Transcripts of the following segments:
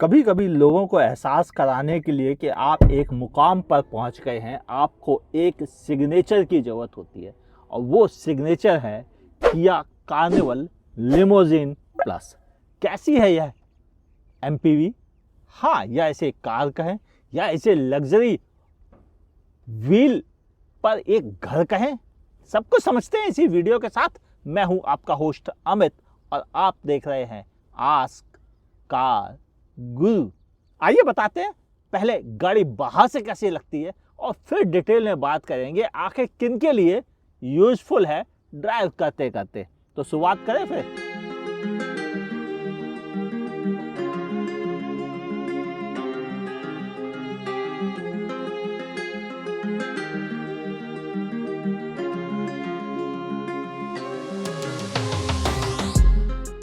कभी कभी लोगों को एहसास कराने के लिए कि आप एक मुकाम पर पहुंच गए हैं, आपको एक सिग्नेचर की ज़रूरत होती है और वो सिग्नेचर है किया कार्निवल लिमोजिन प्लस। कैसी है यह एमपीवी? हाँ, या इसे कार कहें या इसे लग्जरी व्हील पर एक घर कहें, सब कुछ समझते हैं इसी वीडियो के साथ। मैं हूं आपका होस्ट अमित और आप देख रहे हैं आस्क कार गुरु। आइए बताते हैं पहले गाड़ी बाहर से कैसी लगती है और फिर डिटेल में बात करेंगे आखिर किन के लिए यूजफुल है ड्राइव करते करते। तो शुरुआत करें फिर।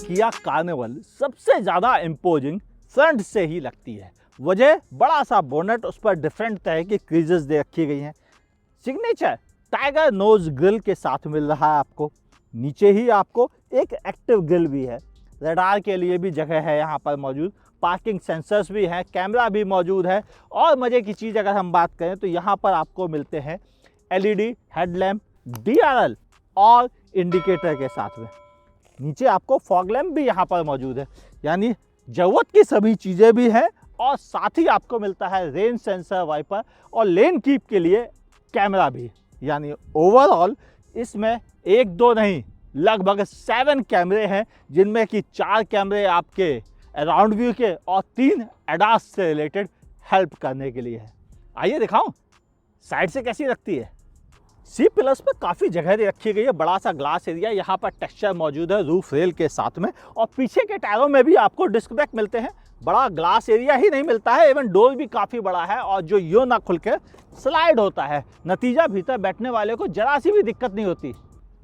किया कार्निवल सबसे ज़्यादा इम्पोजिंग फ्रंट से ही लगती है। वजह बड़ा सा बोनट, उस पर डिफरेंट तरह की क्रीजेस दे रखी गई हैं। सिग्नेचर टाइगर नोज ग्रिल के साथ मिल रहा है आपको। नीचे ही आपको एक एक्टिव ग्रिल भी है। रडार के लिए भी जगह है यहाँ पर मौजूद। पार्किंग सेंसर्स भी हैं, कैमरा भी मौजूद है। और मज़े की चीज़ अगर हम बात करें तो यहाँ पर आपको मिलते हैं एलईडी हेडलैम्प, डीआरएल और इंडिकेटर के साथ में। नीचे आपको फॉग लैम्प भी यहाँ पर मौजूद है, यानी ज़रूरत की सभी चीज़ें भी हैं। और साथ ही आपको मिलता है रेन सेंसर, वाइपर और लेन कीप के लिए कैमरा भी। यानी ओवरऑल इसमें एक दो नहीं, लगभग 7 कैमरे हैं, जिनमें कि 4 कैमरे आपके अराउंड व्यू के और 3 एडास से रिलेटेड हेल्प करने के लिए है। आइए दिखाऊं साइड से कैसी लगती है। सी प्लस पर काफ़ी जगह दे रखी गई है। बड़ा सा ग्लास एरिया, यहाँ पर टेक्सचर मौजूद है रूफ रेल के साथ में। और पीछे के टायरों में भी आपको डिस्क ब्रेक मिलते हैं। बड़ा ग्लास एरिया ही नहीं मिलता है, इवन डोर भी काफ़ी बड़ा है और जो यूं ना खुल के स्लाइड होता है। नतीजा भीतर बैठने वाले को जरा सी भी दिक्कत नहीं होती,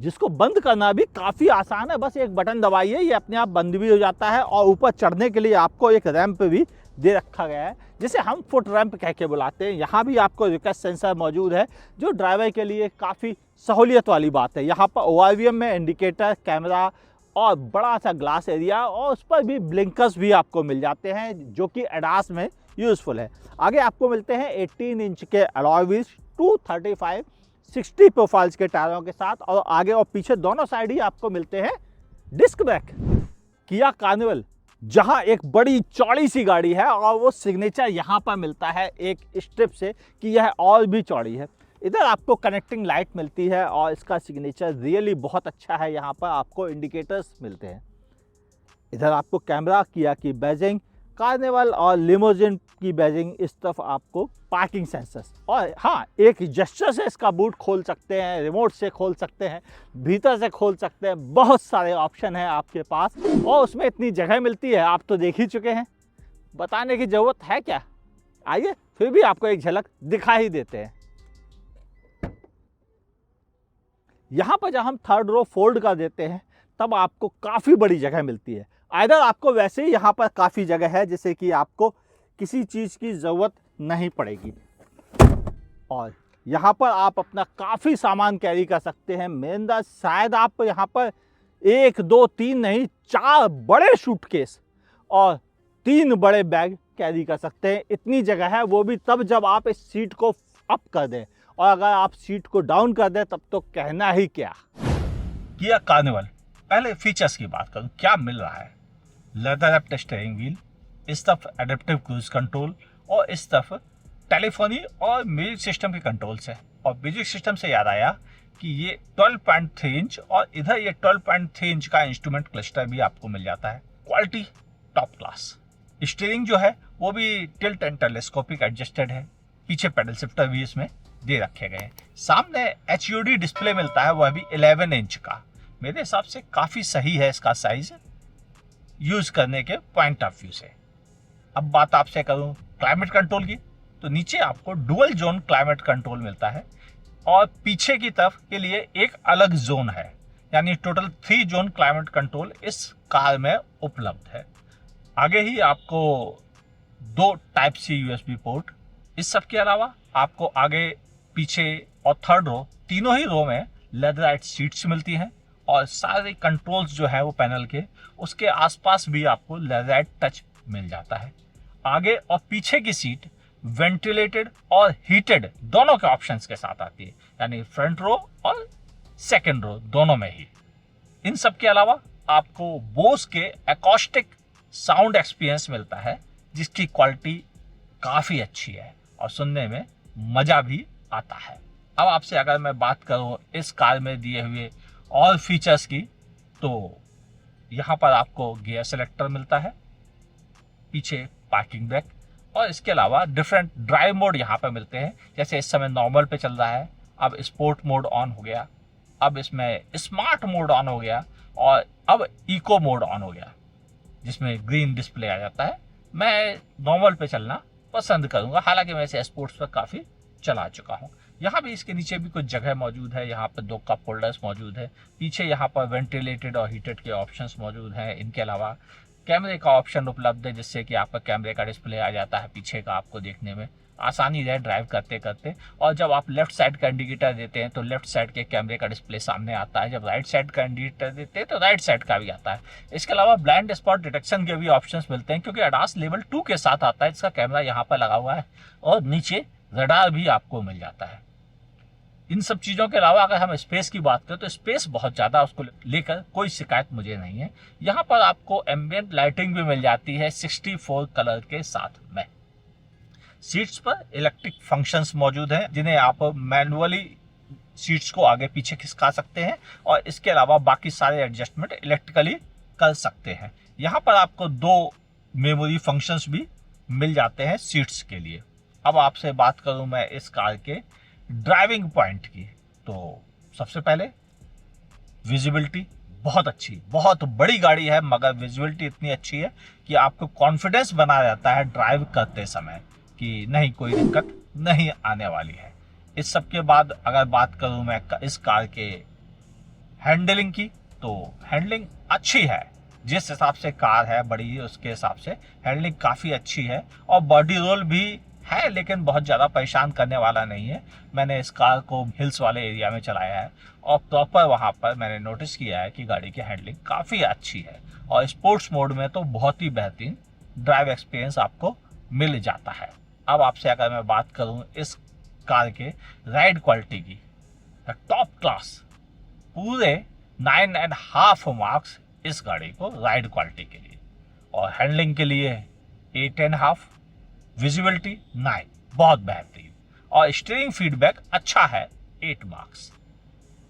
जिसको बंद करना भी काफ़ी आसान है। बस एक बटन दबाइए, ये अपने आप बंद भी हो जाता है। और ऊपर चढ़ने के लिए आपको एक रैंप भी दे रखा गया है, जिसे हम फुट रैंप कह के बुलाते हैं। यहाँ भी आपको रिक्वेस्ट सेंसर मौजूद है, जो ड्राइवर के लिए काफ़ी सहूलियत वाली बात है। यहाँ पर ओआरवीएम में इंडिकेटर, कैमरा और बड़ा सा ग्लास एरिया, और उस पर भी ब्लिंकर्स भी आपको मिल जाते हैं, जो कि एडास में यूज़फुल है। आगे आपको मिलते हैं 18 इंच के अलॉय व्हील्स, 235 60 प्रोफाइल्स के टायरों के साथ। और आगे और पीछे दोनों साइड ही आपको मिलते हैं डिस्क ब्रेक। किया कार्निवल जहां एक बड़ी चौड़ी सी गाड़ी है, और वो सिग्नेचर यहाँ पर मिलता है एक स्ट्रिप से कि यह और भी चौड़ी है। इधर आपको कनेक्टिंग लाइट मिलती है और इसका सिग्नेचर रियली बहुत अच्छा है। यहाँ पर आपको इंडिकेटर्स मिलते हैं। इधर आपको कैमरा, किया की बैजिंग, कार्निवल और लिमोजिन की बैजिंग, इस तरफ आपको पार्किंग सेंसर्स। और हाँ, एक जेस्चर से इसका बूट खोल सकते हैं, रिमोट से खोल सकते हैं, भीतर से खोल सकते हैं। बहुत सारे ऑप्शन हैं आपके पास और उसमें इतनी जगह मिलती है, आप तो देख ही चुके हैं, बताने की ज़रूरत है क्या। आइए फिर भी आपको एक झलक दिखा ही देते हैं। यहाँ पर जब हम थर्ड रो फोल्ड कर देते हैं तब आपको काफ़ी बड़ी जगह मिलती है। आइदर आपको वैसे ही यहाँ पर काफ़ी जगह है, जैसे कि आपको किसी चीज़ की ज़रूरत नहीं पड़ेगी, और यहाँ पर आप अपना काफ़ी सामान कैरी कर सकते हैं। मेरा शायद आप यहाँ पर 1 2 3 नहीं, 4 बड़े सूटकेस और 3 बड़े बैग कैरी कर सकते हैं। इतनी जगह है, वो भी तब जब आप इस सीट को अप कर दें, और अगर आप सीट को डाउन कर दें तब तो कहना ही क्या। किया कार्निवल, पहले फीचर्स की बात करूं, क्या मिल रहा है। लेदर रैप्ड स्टीयरिंग व्हील, इस तरफ एडेप्टिव क्रूज कंट्रोल और इस तरफ टेलीफोनी और म्यूजिक सिस्टम के कंट्रोल्स है। और म्यूजिक सिस्टम से याद आया कि ये 12.3 इंच और इधर ये 12.3 इंच का इंस्ट्रूमेंट क्लस्टर भी आपको मिल जाता है। Quality top class. स्टीयरिंग जो है वो भी टिल्ट एंड टेलीस्कोपिक एडजस्टेड है। पीछे पेडल शिफ्टर भी इसमें दे रखे गए हैं। सामने HUD डिस्प्ले मिलता है, वह भी 11 इंच का। मेरे हिसाब से काफ़ी सही है इसका साइज यूज़ करने के पॉइंट ऑफ व्यू से। अब बात आपसे करूं क्लाइमेट कंट्रोल की, तो नीचे आपको डुअल जोन क्लाइमेट कंट्रोल मिलता है और पीछे की तरफ के लिए एक अलग जोन है, यानी टोटल 3 जोन क्लाइमेट कंट्रोल इस कार में उपलब्ध है। आगे ही आपको 2 Type-C USB पोर्ट। इस सब के अलावा आपको आगे, पीछे और थर्ड रो, तीनों ही रो में लेदराइट सीट्स मिलती हैं। और सारे कंट्रोल्स जो है वो पैनल के, उसके आसपास भी आपको लेदराइट टच मिल जाता है। आगे और पीछे की सीट वेंटिलेटेड और हीटेड दोनों के ऑप्शंस के साथ आती है, यानी फ्रंट रो और सेकंड रो दोनों में ही। इन सब के अलावा आपको बोस के एकॉस्टिक साउंड एक्सपीरियंस मिलता है, जिसकी क्वालिटी काफ़ी अच्छी है और सुनने में मज़ा भी आता है। अब आपसे अगर मैं बात करूं इस कार में दिए हुए और फीचर्स की, तो यहाँ पर आपको गियर सेलेक्टर मिलता है, पीछे पार्किंग ब्रेक, और इसके अलावा डिफरेंट ड्राइव मोड यहाँ पर मिलते हैं। जैसे इस समय नॉर्मल पे चल रहा है, अब स्पोर्ट मोड ऑन हो गया, अब इसमें स्मार्ट मोड ऑन हो गया, और अब इको मोड ऑन हो गया जिसमें ग्रीन डिस्प्ले आ जाता है। मैं नॉर्मल पे चलना पसंद करूंगा, हालांकि मैं इसे स्पोर्ट्स पर काफ़ी चला चुका हूं। यहाँ भी इसके नीचे भी कुछ जगह मौजूद है, यहाँ पर 2 कप होल्डर्स मौजूद है, पीछे यहाँ पर वेंटिलेटेड और हीटेड के ऑप्शंस मौजूद हैं। इनके अलावा कैमरे का ऑप्शन उपलब्ध है, जिससे कि आपका कैमरे का डिस्प्ले आ जाता है पीछे का, आपको देखने में आसानी रहे ड्राइव करते करते। और जब आप लेफ्ट साइड का इंडिकेटर देते हैं तो लेफ्ट साइड के कैमरे का डिस्प्ले सामने आता है, जब राइट साइड का इंडिकेटर देते हैं तो राइट साइड का भी आता है। इसके अलावा ब्लाइंड स्पॉट डिटेक्शन के भी ऑप्शंस मिलते हैं, क्योंकि ADAS लेवल 2 के साथ आता है। इसका कैमरा यहाँ पर लगा हुआ है और नीचे रडार भी आपको मिल जाता है। इन सब चीज़ों के अलावा अगर हम स्पेस की बात करें तो स्पेस बहुत ज़्यादा, उसको लेकर कोई शिकायत मुझे नहीं है। यहाँ पर आपको एम्बियंट लाइटिंग भी मिल जाती है 64 कलर के साथ में। सीट्स पर इलेक्ट्रिक फंक्शंस मौजूद हैं, जिन्हें आप मैनुअली सीट्स को आगे पीछे खिसका सकते हैं, और इसके अलावा बाकी सारे एडजस्टमेंट इलेक्ट्रिकली कर सकते हैं। यहाँ पर आपको 2 मेमोरी फंक्शंस भी मिल जाते हैं सीट्स के लिए। अब आपसे बात करूँ मैं इस कार के ड्राइविंग पॉइंट की, तो सबसे पहले विजिबिलिटी बहुत अच्छी, बहुत बड़ी गाड़ी है, मगर विजिबिलिटी इतनी अच्छी है कि आपको कॉन्फिडेंस बना रहता है ड्राइव करते समय कि नहीं, कोई दिक्कत नहीं आने वाली है। इस सब के बाद अगर बात करूं मैं इस कार के हैंडलिंग की, तो हैंडलिंग अच्छी है। जिस हिसाब से कार है बड़ी, उसके हिसाब से हैंडलिंग काफ़ी अच्छी है, और बॉडी रोल भी है, लेकिन बहुत ज़्यादा परेशान करने वाला नहीं है। मैंने इस कार को हिल्स वाले एरिया में चलाया है, और प्रॉपर वहाँ पर मैंने नोटिस किया है कि गाड़ी की हैंडलिंग काफ़ी अच्छी है, और स्पोर्ट्स मोड में तो बहुत ही बेहतरीन ड्राइव एक्सपीरियंस आपको मिल जाता है। अब आपसे अगर मैं बात करूं इस कार के राइड क्वालिटी की, टॉप क्लास, पूरे 9.5 मार्क्स इस गाड़ी को राइड क्वालिटी के लिए, और हैंडलिंग के लिए 8.5, विजिबिलिटी 9, बहुत बेहतरीन, और स्टीयरिंग फीडबैक अच्छा है 8 मार्क्स।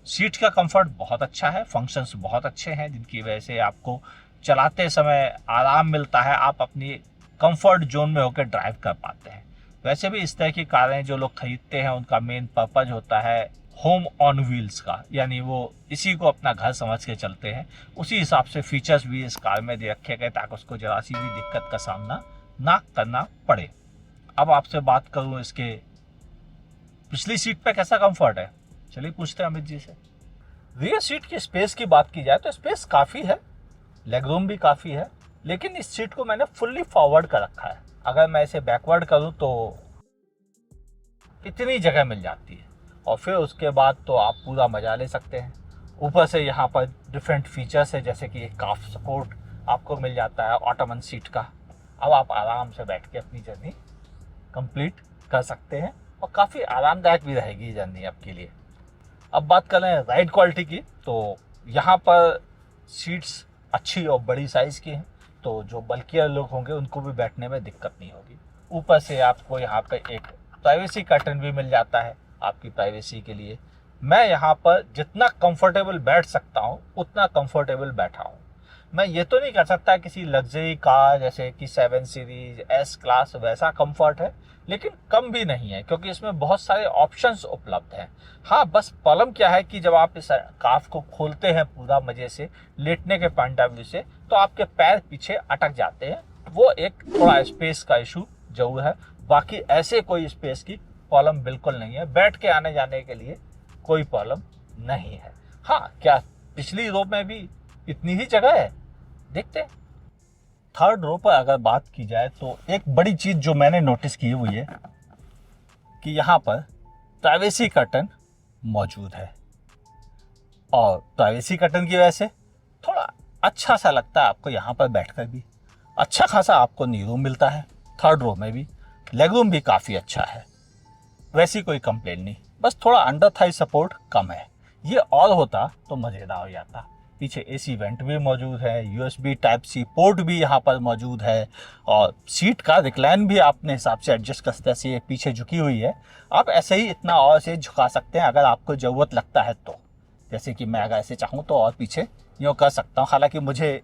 सीट का कंफर्ट बहुत अच्छा है, फंक्शंस बहुत अच्छे हैं, जिनकी वजह से आपको चलाते समय आराम मिलता है, आप अपनी कंफर्ट जोन में होकर ड्राइव कर पाते हैं। वैसे भी इस तरह की कारें जो लोग खरीदते हैं, उनका मेन पर्पज होता है होम ऑन व्हील्स का, यानी वो इसी को अपना घर समझ के चलते हैं। उसी हिसाब से फीचर्स भी इस कार में दे रखे गए, ताकि उसको जरा सी भी दिक्कत का सामना ना करना पड़े। अब आपसे बात करूं इसके पिछली सीट पे कैसा कंफर्ट है, चलिए पूछते हैं अमित जी से। रियर सीट की स्पेस की बात की जाए तो स्पेस काफ़ी है, लेग रूम भी काफ़ी है, लेकिन इस सीट को मैंने फुल्ली फॉरवर्ड कर रखा है। अगर मैं इसे बैकवर्ड करूं तो इतनी जगह मिल जाती है, और फिर उसके बाद तो आप पूरा मजा ले सकते हैं। ऊपर से यहाँ पर डिफरेंट फीचर्स है, जैसे कि एक काफ सपोर्ट आपको मिल जाता है ऑटोमन सीट का। अब आप आराम से बैठ के अपनी जर्नी कंप्लीट कर सकते हैं, और काफ़ी आरामदायक भी रहेगी जर्नी आपके लिए। अब बात करें राइड क्वालिटी की, तो यहाँ पर सीट्स अच्छी और बड़ी साइज़ की हैं, तो जो बल्कियर लोग होंगे उनको भी बैठने में दिक्कत नहीं होगी। ऊपर से आपको यहाँ पर एक प्राइवेसी कर्टन भी मिल जाता है आपकी प्राइवेसी के लिए। मैं यहाँ पर जितना कंफर्टेबल बैठ सकता हूँ उतना कंफर्टेबल बैठा हूँ। मैं ये तो नहीं कह सकता किसी लग्जरी कार जैसे कि 7 सीरीज एस क्लास वैसा कंफर्ट है, लेकिन कम भी नहीं है, क्योंकि इसमें बहुत सारे ऑप्शंस उपलब्ध हैं। हाँ, बस प्रॉब्लम क्या है कि जब आप इस काफ को खोलते हैं पूरा मजे से लेटने के पॉइंट ऑफ व्यू से, तो आपके पैर पीछे अटक जाते हैं। वो एक थोड़ा स्पेस का इशू जरूर है, बाकी ऐसे कोई स्पेस की प्रॉब्लम बिल्कुल नहीं है। बैठ के आने जाने के लिए कोई प्रॉब्लम नहीं है। हाँ, क्या पिछली रो में भी इतनी ही जगह है, देखते हैं। थर्ड रो पर अगर बात की जाए तो एक बड़ी चीज जो मैंने नोटिस की हुई है कि यहाँ पर प्राइवेसी कर्टन मौजूद है, और प्राइवेसी कर्टन की वजह से थोड़ा अच्छा सा लगता है आपको यहाँ पर बैठकर भी। अच्छा खासा आपको नी रूम मिलता है, थर्ड रो में भी लेग रूम भी काफ़ी अच्छा है, वैसी कोई कंप्लेंट नहीं, बस थोड़ा अंडर थाई सपोर्ट कम है। ये और होता तो मज़ेदार हो जाता। पीछे एसी वेंट भी मौजूद है, यूएसबी टाइप सी पोर्ट भी यहाँ पर मौजूद है, और सीट का रिक्लाइन भी अपने हिसाब से एडजस्ट कर सकते हैं। ऐसे पीछे झुकी हुई है, आप ऐसे ही इतना और से झुका सकते हैं अगर आपको ज़रूरत लगता है तो। जैसे कि मैं अगर ऐसे चाहूँ तो और पीछे यूँ कर सकता हूँ। हालांकि मुझे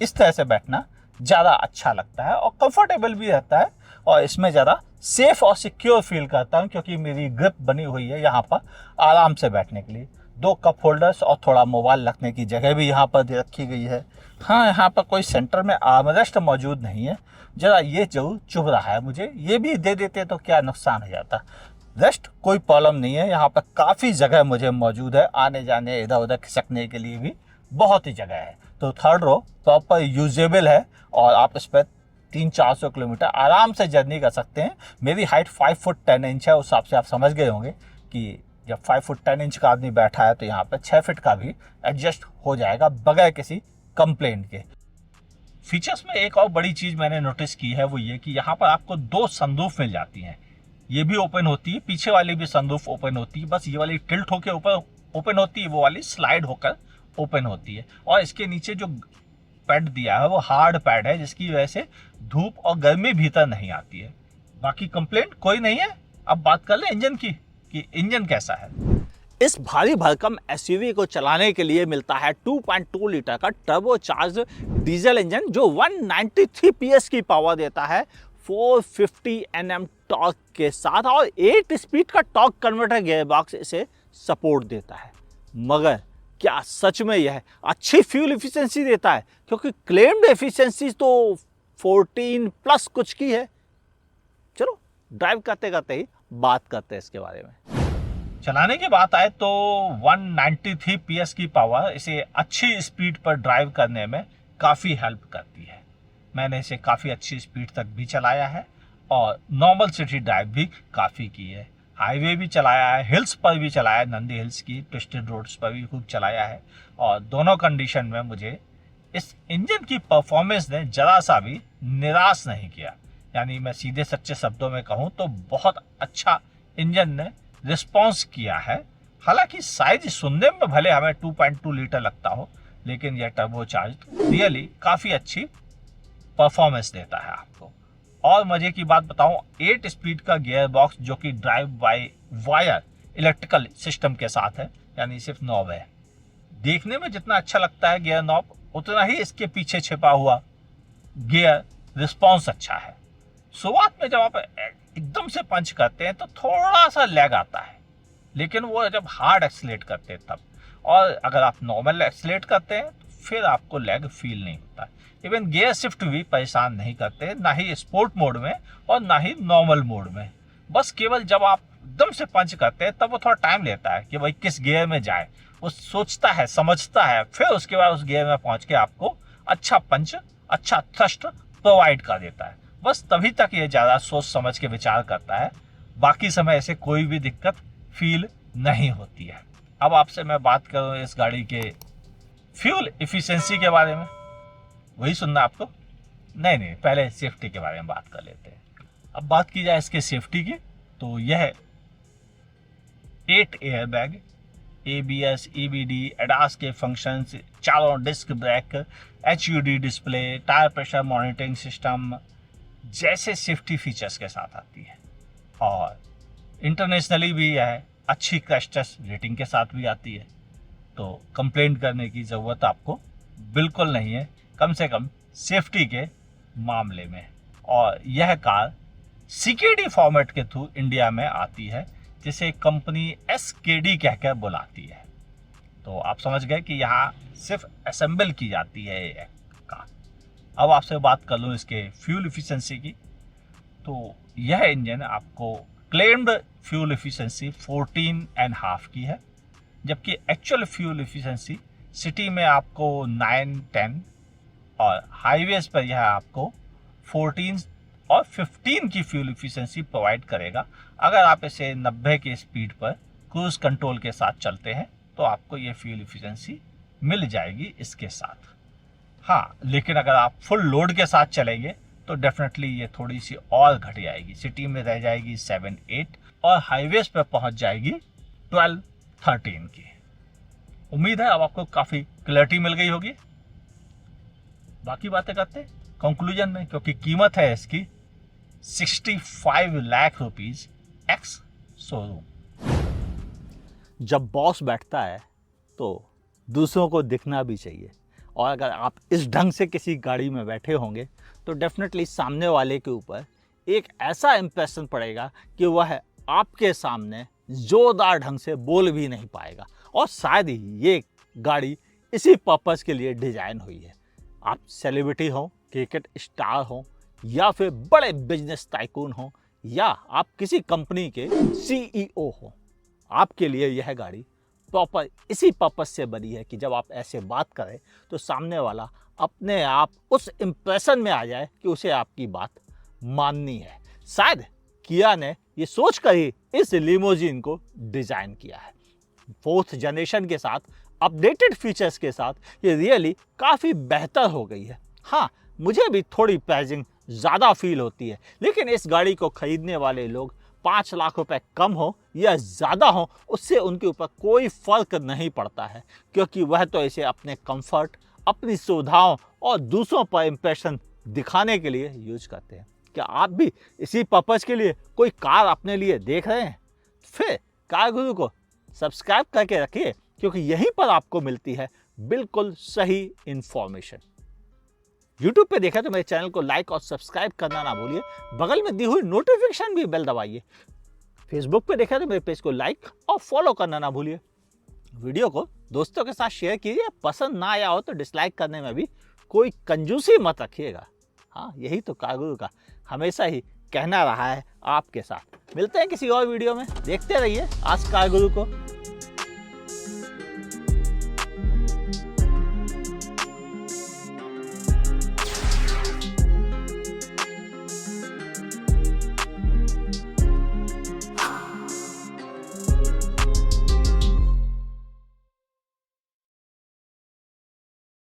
इस तरह से बैठना ज़्यादा अच्छा लगता है और कंफर्टेबल भी रहता है, और इसमें ज़्यादा सेफ और सिक्योर फील करता हूँ क्योंकि मेरी ग्रिप बनी हुई है यहाँ पर आराम से बैठने के लिए। 2 कप होल्डर्स और थोड़ा मोबाइल रखने की जगह भी यहाँ पर दे रखी गई है। हाँ, यहाँ पर कोई सेंटर में आर्मरेस्ट मौजूद नहीं है, ज़रा ये जरूर चुभ रहा है मुझे, ये भी दे देते तो क्या नुकसान हो जाता। रेस्ट कोई प्रॉब्लम नहीं है, यहाँ पर काफ़ी जगह मुझे मौजूद है, आने जाने इधर उधर खिसकने के लिए भी बहुत ही जगह है। तो थर्ड रो प्रॉपर यूजेबल है और आप इस पर 300-400 किलोमीटर आराम से जर्नी कर सकते हैं। मेरी हाइट 5 फुट 10 इंच है, उस हिसाब से आप समझ गए होंगे कि जब 5 फुट 10 इंच का आदमी बैठा है तो यहाँ पर 6 फीट का भी एडजस्ट हो जाएगा बगैर किसी कंप्लेंट के। फीचर्स में एक और बड़ी चीज़ मैंने नोटिस की है, वो ये कि यहाँ पर आपको 2 सनरूफ मिल जाती हैं। ये भी ओपन होती है, पीछे वाली भी सनरूफ ओपन होती है, बस ये वाली टिल्ट होकर ऊपर ओपन होती है, वो वाली स्लाइड होकर ओपन होती है। और इसके नीचे जो पैड दिया है वो हार्ड पैड है, जिसकी वजह से धूप और गर्मी भीतर नहीं आती है। बाकी कंप्लेंट कोई नहीं है। अब बात कर ले इंजन की कि इंजन कैसा है। इस भारी भरकम एसयूवी को चलाने के लिए मिलता है 2.2 लीटर का टर्बोचार्ज डीजल इंजन जो 193 पीएस की पावर देता है 450 Nm टॉर्क के साथ, और 8 स्पीड का टॉर्क कन्वर्टर गियरबॉक्स इसे सपोर्ट देता है। मगर क्या सच में यह अच्छी फ्यूल एफिशिएंसी देता है? क्योंकि क्लेम्ड एफिशिएंसी तो 14 प्लस कुछ की है। चलो ड्राइव करते करते ही बात करते हैं इसके बारे में। चलाने की बात आए तो 193 पीएस की पावर इसे अच्छी स्पीड पर ड्राइव करने में काफ़ी हेल्प करती है। मैंने इसे काफ़ी अच्छी स्पीड तक भी चलाया है और नॉर्मल सिटी ड्राइव भी काफ़ी की है। हाईवे भी चलाया है, हिल्स पर भी चलाया है, नंदी हिल्स की ट्विस्टेड रोड्स पर भी खूब चलाया है, और दोनों कंडीशन में मुझे इस इंजन की परफॉर्मेंस ने ज़रा सा भी निराश नहीं किया। यानी मैं सीधे सच्चे शब्दों में कहूँ तो बहुत अच्छा इंजन ने रिस्पॉन्स किया है। हालांकि साइज सुनने में भले हमें 2.2 लीटर लगता हो, लेकिन यह टर्बोचार्ज रियली काफ़ी अच्छी परफॉर्मेंस देता है आपको। और मज़े की बात बताऊं, 8 स्पीड का गियर बॉक्स जो कि drive by wire electrical system के साथ है, यानी सिर्फ नॉब है। देखने में जितना अच्छा लगता है गियर नॉब, उतना ही इसके पीछे छिपा हुआ गियर रिस्पॉन्स अच्छा है। शुरुआत में जब आप एकदम से पंच करते हैं तो थोड़ा सा लैग आता है, लेकिन वो जब हार्ड एक्सीलेट करते हैं तब, और अगर आप नॉर्मल एक्सीलेट करते हैं तो फिर आपको लैग फील नहीं होता। इवन गियर शिफ्ट भी परेशान नहीं करते, ना ही स्पोर्ट मोड में और ना ही नॉर्मल मोड में। बस केवल जब आप एकदम से पंच करते हैं तब वो थोड़ा टाइम लेता है कि भाई किस गियर में जाए, वो सोचता है, समझता है, फिर उसके बाद उस गियर में पहुंच के आपको अच्छा पंच, अच्छा थ्रस्ट प्रोवाइड कर देता है। बस तभी तक ये ज़्यादा सोच समझ के विचार करता है, बाकी समय ऐसे कोई भी दिक्कत फील नहीं होती है। अब आपसे मैं बात करूँ इस गाड़ी के फ्यूल एफिशिएंसी के बारे में, वही सुनना आपको? नहीं, पहले सेफ्टी के बारे में बात कर लेते हैं। अब बात की जाए इसके सेफ्टी की, तो यह 8 एयरबैग, ABS, EBD, ADAS के फंक्शंस, चारों disc brake, HUD display, tyre pressure monitoring system जैसे सेफ्टी फीचर्स के साथ आती है। और इंटरनेशनली भी यह अच्छी क्रैश टेस्ट रेटिंग के साथ भी आती है, तो कंप्लेंट करने की ज़रूरत आपको बिल्कुल नहीं है, कम से कम सेफ्टी के मामले में। और यह कार CKD फॉर्मेट के थ्रू इंडिया में आती है, जिसे कंपनी SKD कहकर बुलाती है। तो आप समझ गए कि यहाँ सिर्फ असेंबल की जाती है ये कार। अब आपसे बात कर लूँ इसके फ्यूल एफिशिएंसी की, तो यह इंजन आपको क्लेम्ड फ्यूल एफिशिएंसी 14.5 की है, जबकि एक्चुअल फ्यूल एफिशिएंसी सिटी में आपको 9-10 और हाईवेज पर यह आपको 14 और 15 की फ्यूल एफिशिएंसी प्रोवाइड करेगा। अगर आप इसे 90 की स्पीड पर क्रूज कंट्रोल के साथ चलते हैं तो आपको ये फ्यूल एफिशिएंसी मिल जाएगी इसके साथ। हाँ, लेकिन अगर आप फुल लोड के साथ चलेंगे तो डेफिनेटली ये थोड़ी सी और घट जाएगी, सिटी में रह जाएगी 7-8 और हाईवेज पे पहुंच जाएगी 12-13 की। उम्मीद है अब आपको काफ़ी क्लैरिटी मिल गई होगी। बाकी बातें करते कंक्लूजन में, क्योंकि कीमत है इसकी 65 लाख रुपीज एक्स शोरूम। जब बॉस बैठता है तो दूसरों को दिखना भी चाहिए, और अगर आप इस ढंग से किसी गाड़ी में बैठे होंगे तो डेफिनेटली सामने वाले के ऊपर एक ऐसा इम्प्रेशन पड़ेगा कि वह आपके सामने जोरदार ढंग से बोल भी नहीं पाएगा। और शायद ही ये गाड़ी इसी पर्पज़ के लिए डिज़ाइन हुई है। आप सेलिब्रिटी हो, क्रिकेट स्टार हो, या फिर बड़े बिजनेस टाइकून हो, या आप किसी कंपनी के CEO हो, आपके लिए यह गाड़ी प्रॉपर इसी पर्पस से बनी है कि जब आप ऐसे बात करें तो सामने वाला अपने आप उस इम्प्रेशन में आ जाए कि उसे आपकी बात माननी है। शायद किया ने ये सोच कर ही इस लिमोजिन को डिज़ाइन किया है। 4th जनरेशन के साथ अपडेटेड फीचर्स के साथ ये रियली काफ़ी बेहतर हो गई है। हाँ, मुझे भी थोड़ी प्राइसिंग ज़्यादा फील होती है, लेकिन इस गाड़ी को खरीदने वाले लोग 5 लाख रुपए कम हो या ज़्यादा हो, उससे उनके ऊपर कोई फ़र्क नहीं पड़ता है, क्योंकि वह तो इसे अपने कंफर्ट, अपनी सुविधाओं और दूसरों पर इम्प्रेशन दिखाने के लिए यूज करते हैं। क्या आप भी इसी पर्पज़ के लिए कोई कार अपने लिए देख रहे हैं? फिर कार गुरु को सब्सक्राइब करके रखिए, क्योंकि यहीं पर आपको मिलती है बिल्कुल सही इंफॉर्मेशन। YouTube पे देखा तो मेरे चैनल को लाइक और सब्सक्राइब करना ना भूलिए, बगल में दी हुई नोटिफिकेशन भी बेल दबाइए। फेसबुक पे देखा तो मेरे पेज को लाइक और फॉलो करना ना भूलिए। वीडियो को दोस्तों के साथ शेयर कीजिए, पसंद ना आया हो तो डिसलाइक करने में भी कोई कंजूसी मत रखिएगा। हाँ, यही तो कार गुरु का हमेशा ही कहना रहा है आपके साथ। मिलते हैं किसी और वीडियो में, देखते रहिए आज कार गुरु को।